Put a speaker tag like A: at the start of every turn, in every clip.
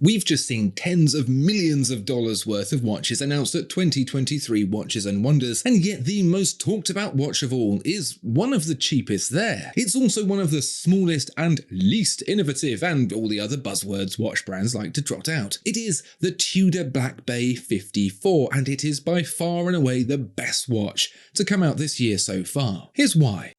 A: We've just seen tens of millions of dollars worth of watches announced at 2023 Watches and Wonders, and yet the most talked about watch of all is one of the cheapest there. It's also one of the smallest and least innovative, and all the other buzzwords watch brands like to trot out. It is the Tudor Black Bay 54, and it is by far and away the best watch to come out this year so far. Here's why.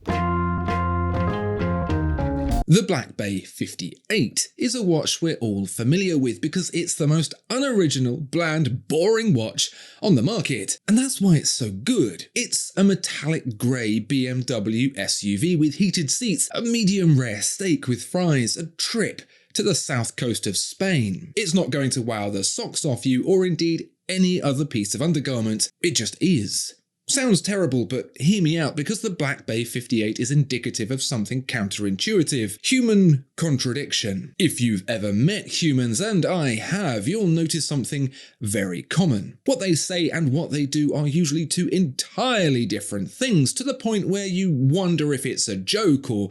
A: The Black Bay 58 is a watch we're all familiar with because it's the most unoriginal, bland, boring watch on the market. And that's why it's so good. It's a metallic grey BMW SUV with heated seats, a medium rare steak with fries, a trip to the south coast of Spain. It's not going to wow the socks off you or indeed any other piece of undergarment. It just is. Sounds terrible, but hear me out, because the Black Bay 58 is indicative of something counterintuitive: human contradiction. If you've ever met humans, and I have, you'll notice something very common. What they say and what they do are usually two entirely different things, to the point where you wonder if it's a joke or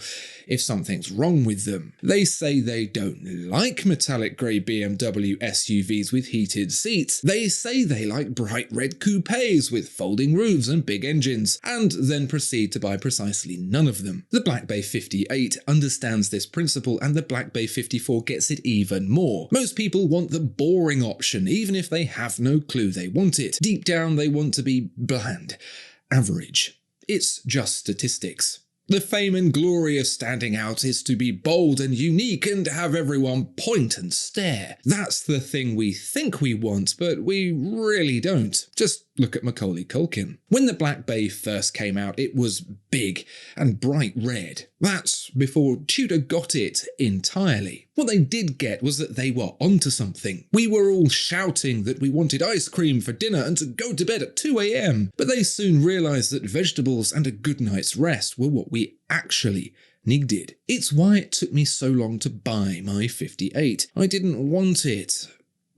A: if something's wrong with them. They say they don't like metallic grey BMW SUVs with heated seats. They say they like bright red coupes with folding roofs and big engines, and then proceed to buy precisely none of them. The Black Bay 58 understands this principle, and the Black Bay 54 gets it even more. Most people want the boring option, even if they have no clue they want it. Deep down, they want to be bland, average. It's just statistics. The fame and glory of standing out is to be bold and unique and have everyone point and stare. That's the thing we think we want, but we really don't. Just look at Macaulay Culkin. When the Black Bay first came out, it was big and bright red. That's before Tudor got it entirely. What they did get was that they were onto something. We were all shouting that we wanted ice cream for dinner and to go to bed at 2 a.m. But they soon realised that vegetables and a good night's rest were what we actually needed. It's why it took me so long to buy my 58. I didn't want it,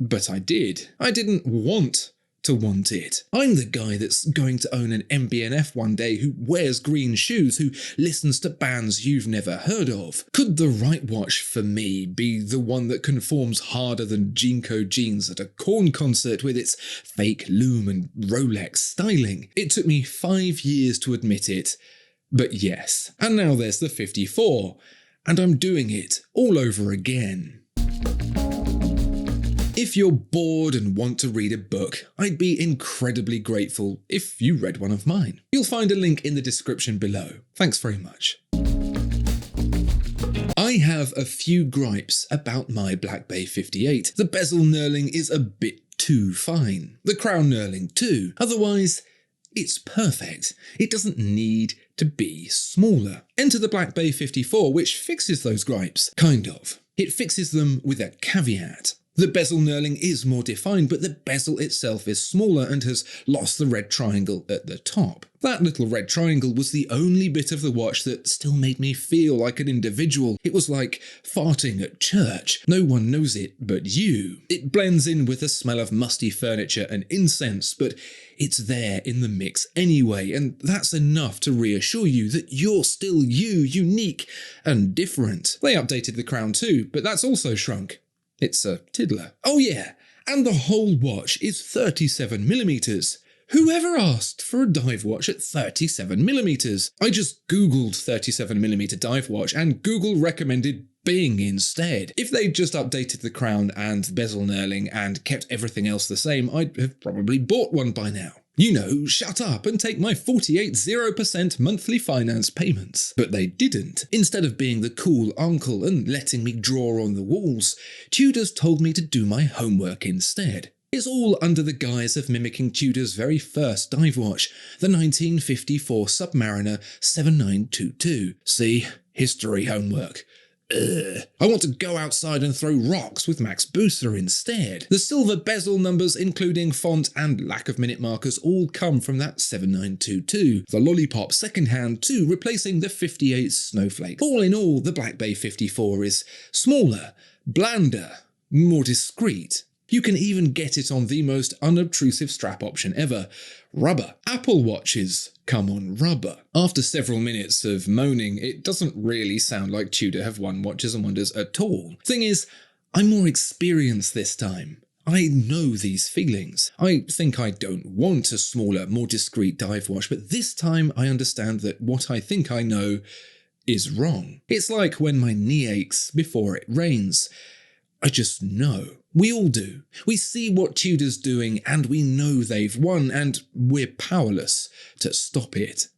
A: but I did. I didn't want to want it. I'm the guy that's going to own an MB&F one day, who wears green shoes, who listens to bands you've never heard of. Could the right watch for me be the one that conforms harder than Jinko jeans at a Korn concert with its fake loom and Rolex styling? It took me 5 years to admit it, but yes. And now there's the 54, and I'm doing it all over again. If you're bored and want to read a book, I'd be incredibly grateful if you read one of mine. You'll find a link in the description below. Thanks very much. I have a few gripes about my Black Bay 58. The bezel knurling is a bit too fine. The crown knurling too. Otherwise, it's perfect. It doesn't need to be smaller. Enter the Black Bay 54, which fixes those gripes. Kind of. It fixes them with a caveat. The bezel knurling is more defined, but the bezel itself is smaller and has lost the red triangle at the top. That little red triangle was the only bit of the watch that still made me feel like an individual. It was like farting at church. No one knows it but you. It blends in with the smell of musty furniture and incense, but it's there in the mix anyway, and that's enough to reassure you that you're still you, unique and different. They updated the crown too, but that's also shrunk. It's a tiddler. Oh yeah, and the whole watch is 37mm. Whoever asked for a dive watch at 37mm? I just googled 37mm dive watch and Google recommended Bing instead. If they'd just updated the crown and bezel knurling and kept everything else the same, I'd have probably bought one by now. You know, shut up and take my 48 0% monthly finance payments. But they didn't. Instead of being the cool uncle and letting me draw on the walls, Tudor's told me to do my homework instead. It's all under the guise of mimicking Tudor's very first dive watch, the 1954 Submariner 7922. See? History homework. I want to go outside and throw rocks with Max Booster instead. The silver bezel numbers, including font and lack of minute markers, all come from that 7922. The Lollipop secondhand too, replacing the 58 Snowflake. All in all, the Black Bay 54 is smaller, blander, more discreet. You can even get it on the most unobtrusive strap option ever, rubber. Apple Watches come on rubber. After several minutes of moaning, it doesn't really sound like Tudor have won Watches and Wonders at all. Thing is, I'm more experienced this time. I know these feelings. I think I don't want a smaller, more discreet dive watch, but this time I understand that what I think I know is wrong. It's like when my knee aches before it rains. I just know. We all do. We see what Tudor's doing and we know they've won, and we're powerless to stop it.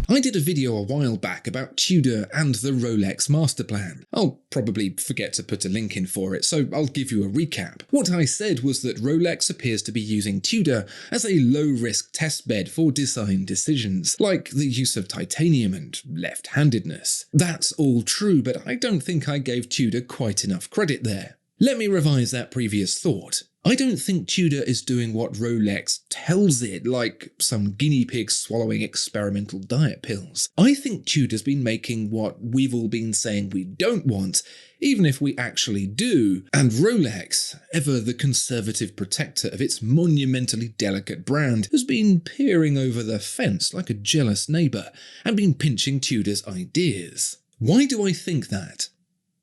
A: I did a video a while back about Tudor and the Rolex master plan. I'll probably forget to put a link in for it, so I'll give you a recap. What I said was that Rolex appears to be using Tudor as a low-risk testbed for design decisions, like the use of titanium and left-handedness. That's all true, but I don't think I gave Tudor quite enough credit there. Let me revise that previous thought. I don't think Tudor is doing what Rolex tells it, like some guinea pig swallowing experimental diet pills. I think Tudor's been making what we've all been saying we don't want, even if we actually do, and Rolex, ever the conservative protector of its monumentally delicate brand, has been peering over the fence like a jealous neighbour and been pinching Tudor's ideas. Why do I think that?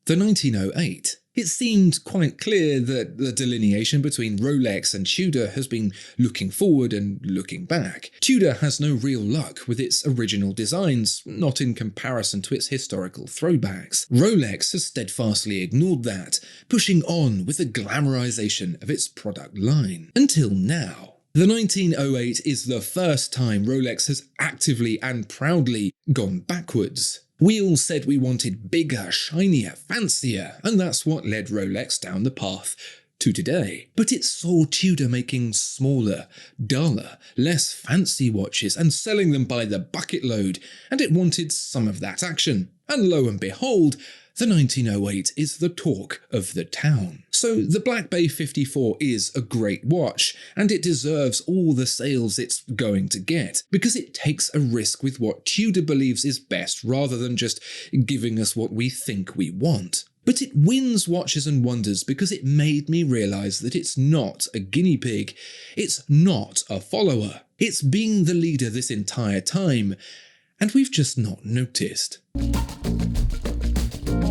A: The 1908. It seemed quite clear that the delineation between Rolex and Tudor has been looking forward and looking back. Tudor has no real luck with its original designs, not in comparison to its historical throwbacks. Rolex has steadfastly ignored that, pushing on with the glamorization of its product line. Until now. The 1908 is the first time Rolex has actively and proudly gone backwards. We all said we wanted bigger, shinier, fancier, and that's what led Rolex down the path to today. But it saw Tudor making smaller, duller, less fancy watches and selling them by the bucket load, and it wanted some of that action. And lo and behold, the 1908 is the talk of the town. So the Black Bay 54 is a great watch, and it deserves all the sales it's going to get, because it takes a risk with what Tudor believes is best rather than just giving us what we think we want. But it wins Watches and Wonders because it made me realise that it's not a guinea pig, it's not a follower. It's been the leader this entire time, and we've just not noticed.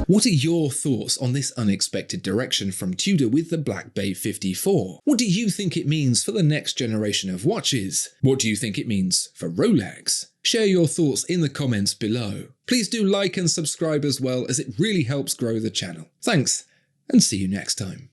A: What are your thoughts on this unexpected direction from Tudor with the Black Bay 54? What do you think it means for the next generation of watches? What do you think it means for Rolex? Share your thoughts in the comments below. Please do like and subscribe as well, as it really helps grow the channel. Thanks, and see you next time.